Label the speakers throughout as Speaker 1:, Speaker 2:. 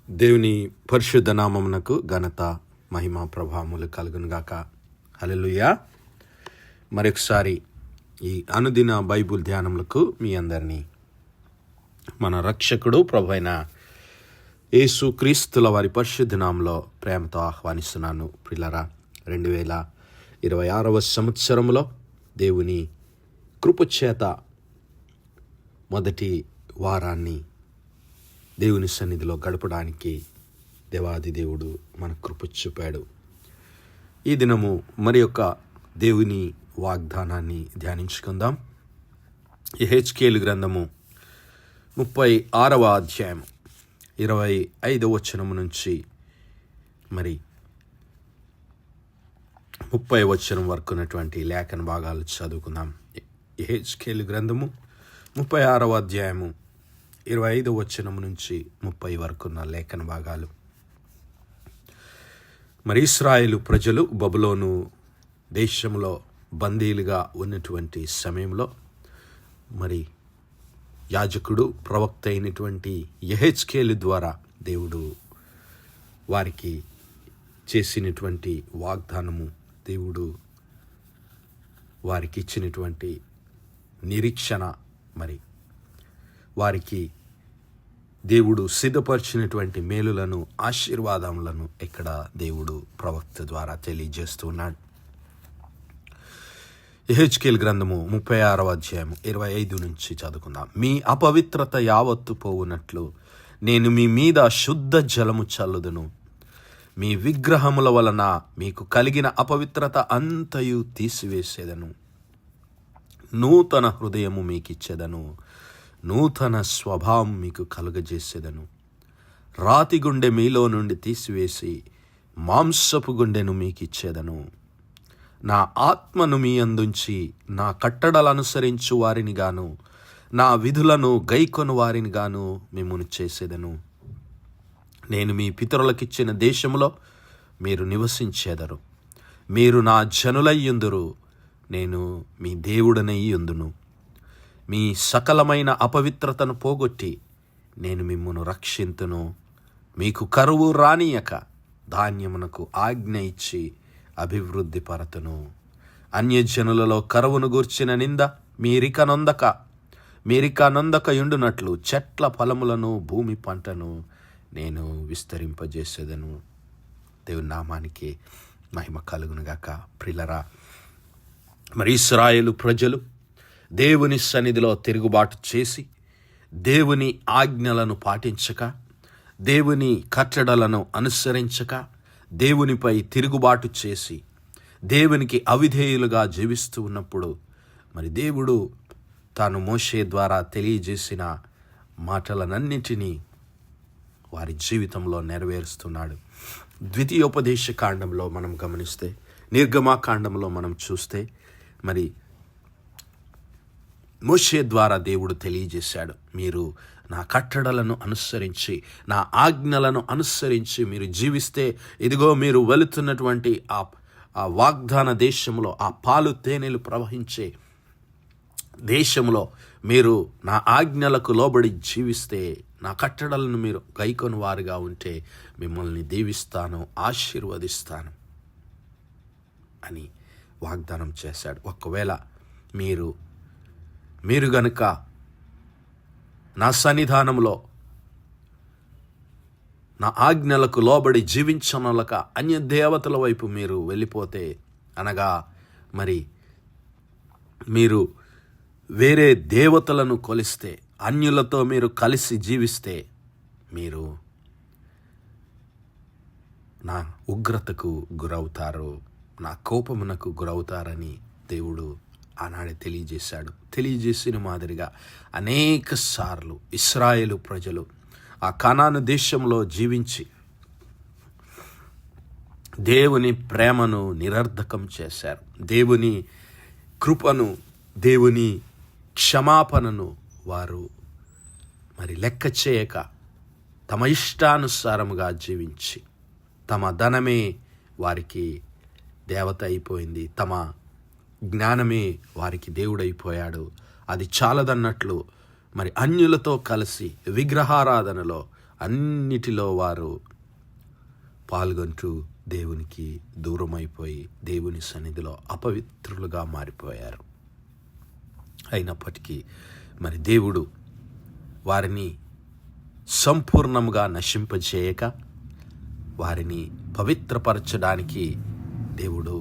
Speaker 1: దేవుని పరిశుద్ధ నామమునకు ఘనత మహిమ ప్రభావములు కలుగునుగాక. హల్లెలూయా. మరొకసారి ఈ అనుదిన బైబుల్ ధ్యానములకు మీ అందరినీ మన రక్షకుడు ప్రభువైన యేసు క్రీస్తుల వారి పరిశుద్ధ నామములో ప్రేమతో ఆహ్వానిస్తున్నాను. ప్రియులారా, 2026వ సంవత్సరంలో దేవుని కృపచేత మొదటి వారాన్ని దేవుని సన్నిధిలో గడపడానికి దేవాది దేవుడు మన కృప చూపాడు. ఈ దినము మరి యొక్క దేవుని వాగ్దానాన్ని ధ్యానించుకుందాం. యెహెజ్కేలు గ్రంథము 36వ అధ్యాయం 25వ వచనము నుంచి మరి 30వ వచనం వరకు ఉన్నటువంటి లేఖన భాగాలు చదువుకుందాం. యెహెజ్కేలు గ్రంథము 36వ అధ్యాయము 25వ వచనం నుంచి 30 వరకు ఉన్న లేఖన భాగాలు. మరి ఇశ్రాయేలు ప్రజలు బబులోను దేశంలో బందీలుగా ఉన్నటువంటి సమయంలో మరి యాజకుడు ప్రవక్త అయినటువంటి యెహెజ్కేలు ద్వారా దేవుడు వారికి చేసినటువంటి వాగ్దానము, దేవుడు వారికి ఇచ్చినటువంటి నిరీక్షణ, మరి వారికి దేవుడు సిద్ధపరిచినటువంటి మేలులను, ఆశీర్వాదములను ఇక్కడ దేవుడు ప్రవక్త ద్వారా తెలియజేస్తున్నాడు. యెహెజ్కేలు గ్రంథము 36వ అధ్యాయం 25 నుంచి చదువుకుందాం. మీ అపవిత్రత యావత్తు పోవునట్లు నేను మీ మీద శుద్ధ జలము చల్లుదును. మీ విగ్రహముల వలన మీకు కలిగిన అపవిత్రత అంతయు తీసివేసేదను. నూతన హృదయము మీకిచ్చేదను, నూతన స్వభావం మీకు కలుగజేసేదను. రాతి గుండె మీలో నుండి తీసివేసి మాంసపు గుండెను మీకు ఇచ్చేదను. నా ఆత్మను మీ అందుంచి నా కట్టడలు అనుసరించు వారిని గాను, నా విధులను గైకొను వారిని గాను మిమ్మును చేసేదను. నేను మీ పితరులకిచ్చిన దేశంలో మీరు నివసించేదరు. మీరు నా జనులయ్యుందురు, నేను మీ దేవుడనయ్యుందును. మీ సకలమైన అపవిత్రతను పోగొట్టి నేను మిమ్మును రక్షింతును. మీకు కరువు రానియక ధాన్యమునకు ఆజ్ఞ ఇచ్చి అభివృద్ధి పరతును. అన్యజనులలో కరువును గూర్చిన నింద మీరిక నొందక యుండునట్లు చెట్ల ఫలములను, భూమి పంటను నేను విస్తరింపజేసేదను. దేవుని నామానికి మహిమ కలుగునుగాక. ప్రియులారా, మరి ఇశ్రాయేలు ప్రజలు దేవుని సన్నిధిలో తిరుగుబాటు చేసి దేవుని ఆజ్ఞలను పాటించక, దేవుని కట్టడలను అనుసరించక, దేవునిపై తిరుగుబాటు చేసి దేవునికి అవిధేయులుగా జీవిస్తూ ఉన్నప్పుడు మరి దేవుడు తాను మోషే ద్వారా తెలియజేసిన మాటలనన్నింటినీ వారి జీవితంలో నెరవేరుస్తున్నాడు. ద్వితీయోపదేశ కాండంలో మనం గమనిస్తే, నిర్గమాకాండంలో మనం చూస్తే మరి మోషే ద్వారా దేవుడు తెలియజేశాడు, మీరు నా కట్టడలను అనుసరించి, నా ఆజ్ఞలను అనుసరించి మీరు జీవిస్తే, ఇదిగో మీరు వెళుతున్నటువంటి ఆ వాగ్దాన దేశంలో, ఆ పాలు తేనెలు ప్రవహించే దేశంలో మీరు నా ఆజ్ఞలకు లోబడి జీవిస్తే, నా కట్టడలను మీరు గైకొని వారుగా ఉంటే మిమ్మల్ని దీవిస్తాను, ఆశీర్వదిస్తాను అని వాగ్దానం చేశాడు. ఒకవేళ మీరు గనుక నా సన్నిధానంలో నా ఆజ్ఞలకు లోబడి జీవించనలక అన్య దేవతల వైపు మీరు వెళ్ళిపోతే, అనగా మరి మీరు వేరే దేవతలను కొలిస్తే, అన్యులతో మీరు కలిసి జీవిస్తే, మీరు నా ఉగ్రతకు గురవుతారు, నా కోపమునకు గురవుతారని దేవుడు ఆనాడే తెలియజేశాడు. తెలియజేసిన మాదిరిగా అనేక సార్లు ఇశ్రాయేలు ప్రజలు ఆ కనాను దేశంలో జీవించి దేవుని ప్రేమను నిరర్ధకం చేశారు. దేవుని కృపను, దేవుని క్షమాపణను వారు మరి లెక్క చేయక తమ ఇష్టానుసారముగా జీవించి, తమ ధనమే వారికి దేవత అయిపోయింది, తమ జ్ఞానమే వారికి దేవుడైపోయాడు. అది చాలదన్నట్లు మరి అన్యులతో కలిసి విగ్రహారాధనలో అన్నిటిలో వారు పాల్గొంటూ దేవునికి దూరమైపోయి దేవుని సన్నిధిలో అపవిత్రులుగా మారిపోయారు. అయినప్పటికీ మరి దేవుడు వారిని సంపూర్ణంగా నశింపజేయక వారిని పవిత్రపరచడానికి దేవుడు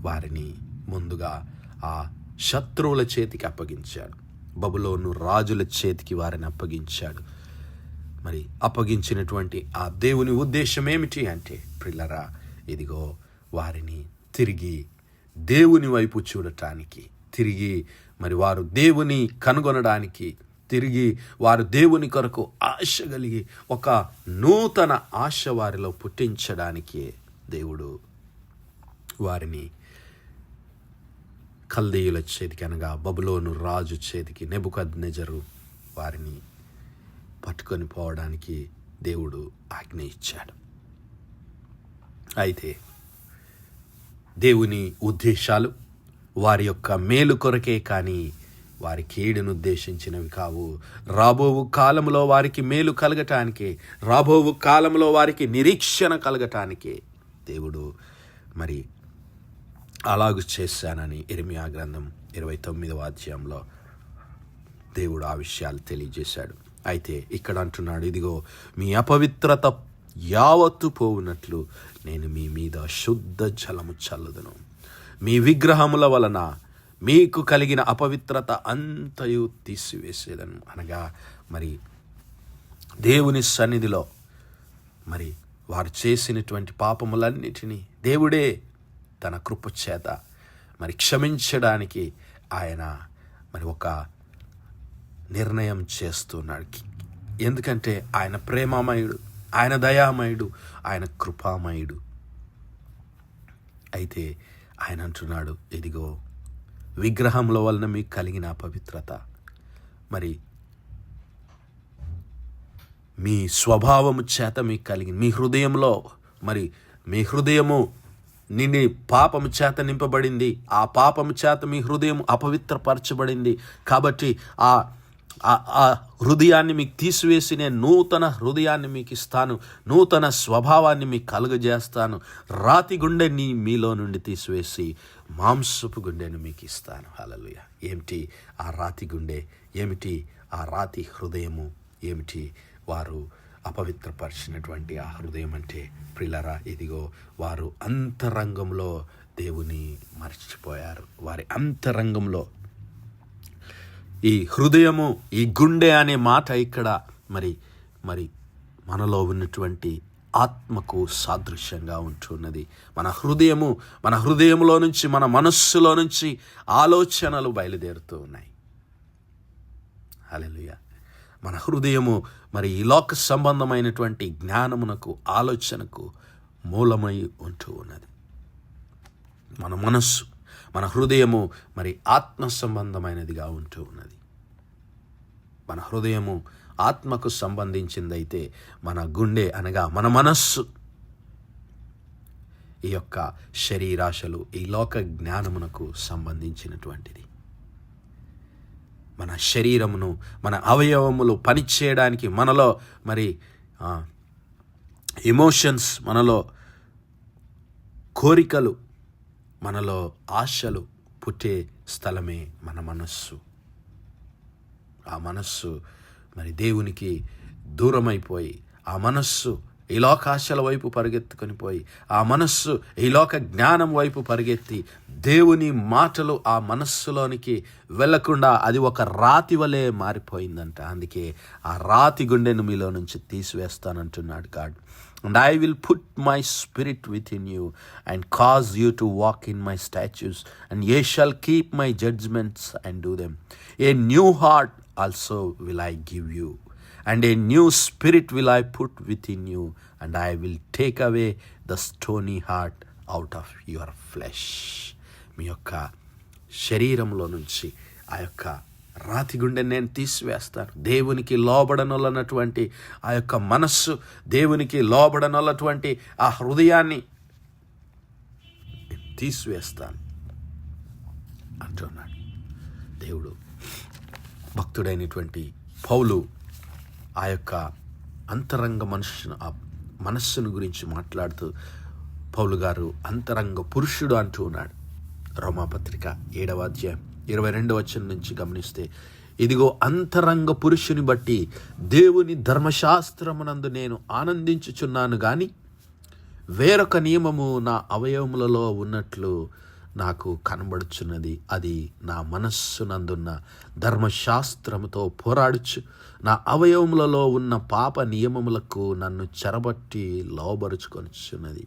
Speaker 1: వారిని ముందుగా ఆ శత్రువుల చేతికి అప్పగించాడు. బబులోను రాజుల చేతికి వారిని అప్పగించాడు. మరి అప్పగించినటువంటి ఆ దేవుని ఉద్దేశం ఏమిటి అంటే, ప్రిల్లరా, ఇదిగో వారిని తిరిగి దేవుని వైపు చూడటానికి, తిరిగి మరి వారు దేవుని కనుగొనడానికి, తిరిగి వారు దేవుని కొరకు ఆశ కలిగి ఒక నూతన ఆశ వారిలో పుట్టించడానికి దేవుడు వారిని కల్దీయుల చేతికి అనగా బబులోను రాజు చేతికి, నెబుకద్నెజరు వారిని పట్టుకొని పోవడానికి దేవుడు ఆజ్ఞ ఇచ్చాడు. అయితే దేవుని ఉద్దేశాలు వారి యొక్క మేలు కొరకే కానీ వారి కీడును ఉద్దేశించినవి కావు. రాబోవు కాలంలో వారికి మేలు కలగటానికే, రాబోవు కాలంలో వారికి నిరీక్షణ కలగటానికే దేవుడు మరి అలాగూ చేశానని ఇర్మియా గ్రంథం 29వ అధ్యాయంలో దేవుడు ఆ విషయాలు తెలియజేశాడు. అయితే ఇక్కడ అంటున్నాడు, ఇదిగో మీ అపవిత్రత యావత్తు పోవునట్లు నేను మీ మీద శుద్ధ జలము చల్లుదును. మీ విగ్రహముల వలన మీకు కలిగిన అపవిత్రత అంతయు తీసివేసేదను. అనగా మరి దేవుని సన్నిధిలో మరి వారు చేసినటువంటి పాపములన్నిటినీ దేవుడే తన కృప చేత మరి క్షమించడానికి ఆయన మరి ఒక నిర్ణయం చేస్తున్నాడు. ఎందుకంటే ఆయన ప్రేమమయుడు, ఆయన దయామయుడు, ఆయన కృపామయుడు. అయితే ఆయన అంటున్నాడు, ఇదిగో విగ్రహముల వలన మీకు కలిగిన అపవిత్రత మరి మీ స్వభావము చేత మీకు కలిగింది, మీ హృదయంలో మరి మీ హృదయము నిండి పాపము చేత నింపబడింది, ఆ పాపము చేత మీ హృదయం అపవిత్రపరచబడింది. కాబట్టి ఆ హృదయాన్ని మీకు తీసివేసి నేను నూతన హృదయాన్ని మీకు ఇస్తాను, నూతన స్వభావాన్ని మీకు కలుగజేస్తాను. రాతి గుండెని మీలో నుండి తీసివేసి మాంసపు గుండెను మీకు ఇస్తాను. హల్లెలూయా. ఏమిటి ఆ రాతి గుండె? ఏమిటి ఆ రాతి హృదయము? ఏమిటి వారు అపవిత్రపరిచినటువంటి ఆ హృదయం అంటే, ప్రియులారా, ఇదిగో వారు అంతరంగంలో దేవుని మర్చిపోయారు. వారి అంతరంగంలో ఈ హృదయము, ఈ గుండె అనే మాట ఇక్కడ మరి మరి మనలో ఉన్నటువంటి ఆత్మకు సాదృశ్యంగా ఉంటున్నది. మన హృదయంలో నుంచి, మన మనస్సులో నుంచి ఆలోచనలు బయలుదేరుతూ ఉన్నాయి. హల్లెలూయా. మన హృదయము మరి ఈ లోక సంబంధమైనటువంటి జ్ఞానమునకు, ఆలోచనకు మూలమై ఉంటూ ఉన్నది. మన మనస్సు, మన హృదయము మరి ఆత్మ సంబంధమైనదిగా ఉంటూ ఉన్నది. మన హృదయము ఆత్మకు సంబంధించిందైతే మన గుండె అనగా మన మనస్సు ఈ యొక్క శరీరాశలు, ఈ లోక జ్ఞానమునకు సంబంధించినటువంటిది. మన శరీరమును, మన అవయవములు పనిచేయడానికి మనలో మరి ఎమోషన్స్, మనలో కోరికలు, మనలో ఆశలు పుట్టే స్థలమే మన మనస్సు. ఆ మనస్సు మరి దేవునికి దూరమైపోయి, ఆ మనస్సు ఈ లోక ఆశల వైపు పరిగెత్తుకొని పోయి, ఆ మనస్సు ఈ లోక జ్ఞానం వైపు పరిగెత్తి దేవుని మాటలు ఆ మనస్సులోనికి వెళ్లకుండా అది ఒక రాతి వలె మారిపోయిందంట. అందుకే ఆ రాతి గుండెను మీలో నుంచి తీసివేస్తానంటున్నాడు God. And I will put my spirit within you and cause you to walk in my statutes, and ye shall keep my judgments and do them. A new heart also will I give you, and a new spirit will I put within you, and I will take away the stony heart out of your flesh. మీ యొక్క శరీరంలో నుంచి ఆ యొక్క రాతి గుండె నేను తీసివేస్తాను. దేవునికి లోబడనొల్లనటువంటి ఆ యొక్క మనస్సు, దేవునికి లోబడనొల్లటువంటి ఆ హృదయాన్ని తీసివేస్తాను అంటున్నాడు దేవుడు. భక్తుడైనటువంటి పౌలు ఆ యొక్క అంతరంగ మనస్సును గురించి మాట్లాడుతూ పౌలు గారు అంతరంగ పురుషుడు అంటూ ఉన్నాడు. రోమాపత్రిక 7వ అధ్యాయం 22వ వచనం నుంచి గమనిస్తే, ఇదిగో అంతరంగ పురుషుని బట్టి దేవుని ధర్మశాస్త్రమునందు నేను ఆనందించుచున్నాను గాని వేరొక నియమము నా అవయవములలో ఉన్నట్లు నాకు కనబడుచున్నది. అది నా మనస్సునందున్న ధర్మశాస్త్రముతో పోరాడుచు నా అవయవములలో ఉన్న పాప నియమములకు నన్ను చెరబట్టి లోబరుచుకొనిచున్నది.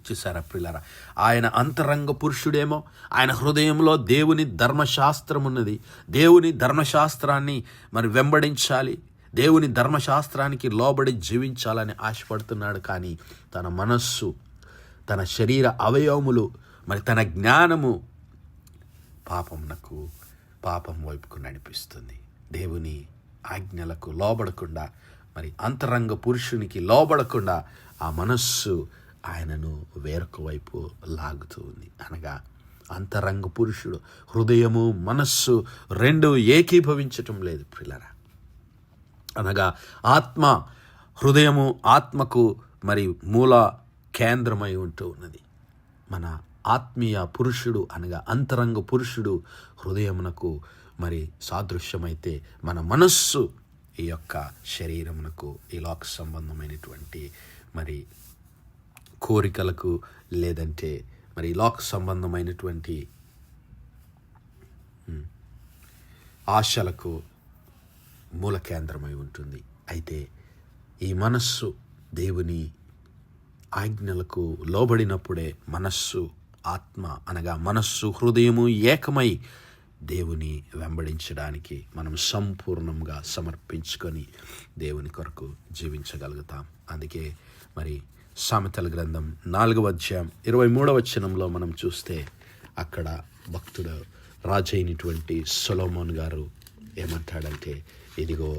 Speaker 1: చూసారా ప్రియులారా, ఆయన అంతరంగ పురుషుడేమో, ఆయన హృదయంలో దేవుని ధర్మశాస్త్రం ఉన్నది. దేవుని ధర్మశాస్త్రాన్ని మరి వెంబడించాలి, దేవుని ధర్మశాస్త్రానికి లోబడి జీవించాలని ఆశపడుతున్నాడు. కానీ తన మనస్సు, తన శరీర అవయవములు, మరి తన జ్ఞానము పాపం వైపుకు నడిపిస్తుంది. దేవుని ఆజ్ఞలకు లోబడకుండా, మరి అంతరంగ పురుషునికి లోబడకుండా ఆ మనస్సు ఆయనను వేరొక వైపు లాగుతూ ఉంది. అనగా అంతరంగ పురుషుడు, హృదయము మనస్సు రెండు ఏకీభవించటం లేదు ప్రియులారా. అనగా హృదయము ఆత్మకు మరి మూల కేంద్రమై ఉంటూ ఉన్నది. మన ఆత్మీయ పురుషుడు అనగా అంతరంగ పురుషుడు హృదయమునకు మరి సాదృశ్యమైతే, మన మనస్సు ఈ యొక్క శరీరమునకు, ఈ లోక సంబంధమైనటువంటి మరి కోరికలకు, లేదంటే మరి లోక సంబంధమైనటువంటి ఆశలకు మూల కేంద్రమై ఉంటుంది. అయితే ఈ మనస్సు దేవుని ఆజ్ఞలకు లోబడినప్పుడే మనస్సు, ఆత్మ అనగా మనస్సు, హృదయము ఏకమై దేవుని వెంబడించడానికి మనం సంపూర్ణంగా సమర్పించుకొని దేవుని కొరకు జీవించగలుగుతాం. అందుకే మరి సామెతల గ్రంథం 4వ అధ్యాయం 23వ వచనంలో మనం చూస్తే, అక్కడ భక్తుడు రాజైనటువంటి సొలొమోను గారు ఏమంటాడంటే, ఇదిగో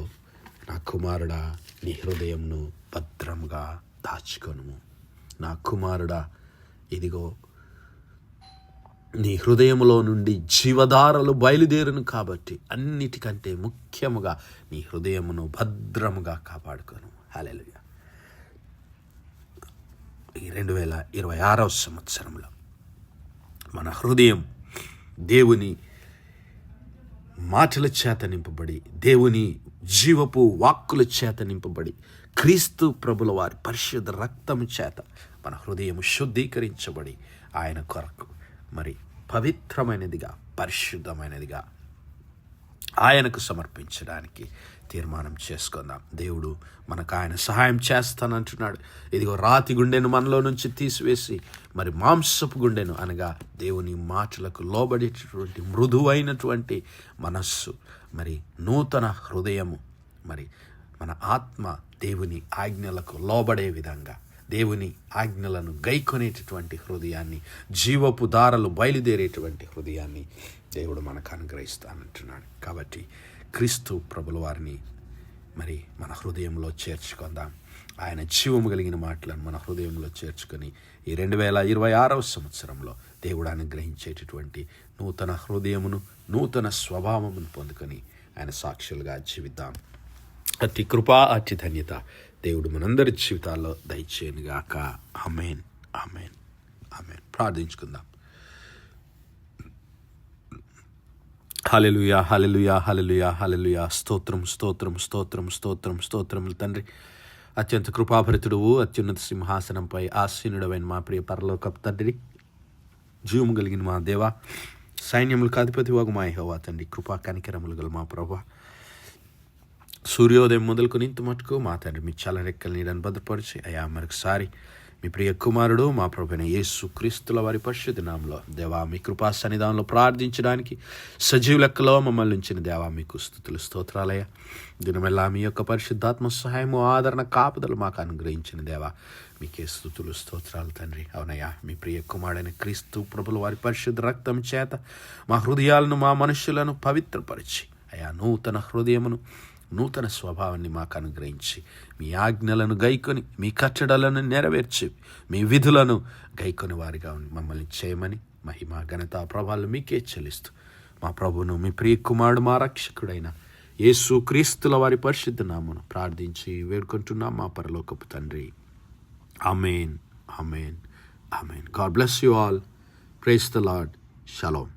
Speaker 1: నా కుమారుడా, నీ హృదయంను భద్రంగా దాచుకొనుము. నా కుమారుడా, ఇదిగో నీ హృదయములో నుండి జీవధారలు బయలుదేరును కాబట్టి అన్నిటికంటే ముఖ్యముగా నీ హృదయమును భద్రముగా కాపాడుకొను. హల్లెలూయా. ఈ 2026వ సంవత్సరంలో మన హృదయం దేవుని మాటల చేత నింపబడి, దేవుని జీవపు వాక్కుల చేత నింపబడి, క్రీస్తు ప్రభుల వారి పరిశుద్ధ రక్తము చేత మన హృదయం శుద్ధీకరించబడి, ఆయన కొరకు మరి పవిత్రమైనదిగా, పరిశుద్ధమైనదిగా ఆయనకు సమర్పించడానికి తీర్మానం చేసుకుందాం. దేవుడు మనకు ఆయన సహాయం చేస్తానంటున్నాడు. ఇదిగో రాతి గుండెను మనలో నుంచి తీసివేసి మరి మాంసపు గుండెను, అనగా దేవుని మాటలకు లోబడేటటువంటి మృదువైనటువంటి మనస్సు, మరి నూతన హృదయము, మరి మన ఆత్మ దేవుని ఆజ్ఞలకు లోబడే విధంగా, దేవుని ఆజ్ఞలను గైకొనేటటువంటి హృదయాన్ని, జీవపు దారలు బయలుదేరేటువంటి హృదయాన్ని దేవుడు మనకు అనుగ్రహిస్తానంటున్నాడు. కాబట్టి క్రీస్తు ప్రభుల వారిని మరి మన హృదయంలో చేర్చుకుందాం. ఆయన జీవము కలిగిన మాటలను మన హృదయంలో చేర్చుకొని ఈ 2026వ సంవత్సరంలో దేవుడు అనుగ్రహించేటటువంటి నూతన హృదయమును, నూతన స్వభావమును పొందుకొని ఆయన సాక్షులుగా జీవిద్దాం. అతి కృప, అతి ధన్యత దేవుడు మనందరి జీవితాల్లో దయచేయనుగాక. ఆమేన్, ఆమేన్, ఆమేన్. ప్రార్థించుకుందాం. హల్లెలూయా, హల్లెలూయా, హల్లెలూయా, హల్లెలూయా. స్తోత్రం, స్తోత్రం, స్తోత్రం, స్తోత్రం, స్తోత్రములు తండ్రి. అత్యంత కృపాభరితుడువు, అత్యున్నత సింహాసనంపై ఆసీనుడవైన మా ప్రియ పరలోకపు తండ్రి, జీవము కలిగిన మా దేవా, సైన్యములకు అధిపతి వగు మా యెహోవా తండ్రి, కృపా కనికరములు గల మా ప్రభువా, సూర్యోదయం మొదలుకొని ఇంత మటుకు మా తండ్రి మీ చల్ల రెక్కల నీడని భద్రపరిచి, అయా మరొకసారి మీ ప్రియ కుమారుడు మా ప్రభువైన యేసు క్రీస్తుల వారి పరిశుద్ధ నామములో దేవా మీ కృపా సన్నిధానంలో ప్రార్థించడానికి సజీవ లెక్కలో మమ్మల్ని ఉంచిన దేవా మీకు స్తుతులు, స్తోత్రాలయ. దినమెల్లా మీ యొక్క పరిశుద్ధాత్మ సహాయము, ఆదరణ, కాపుదలు మాకు అనుగ్రహించిన దేవా మీకే స్తుతులు, స్తోత్రాలు తండ్రి. అవునయ్యా, మీ ప్రియ కుమారుడైన క్రీస్తు ప్రభుల వారి పరిశుద్ధ రక్తం చేత మా హృదయాలను, మా మనుషులను పవిత్రపరిచి, అయా నూతన హృదయమును, నూతన స్వభావాన్ని మాకు అనుగ్రహించి, మీ ఆజ్ఞలను గైకొని, మీ కట్టడలను నెరవేర్చి, మీ విధులను గైకొని వారిగా మమ్మల్ని చేయమని మహిమ, ఘనత, ప్రభావాలు మీకే చెల్లిస్తూ మా ప్రభువును, మీ ప్రియ కుమారుడు, మా రక్షకుడైన యేసు క్రీస్తుల వారి పరిశుద్ధ నామమున ప్రార్థించి వేడుకుంటున్నాం మా పరలోకపు తండ్రి. ఆమేన్, ఆమేన్, ఆమేన్. God bless you all. Praise the Lord. Shalom.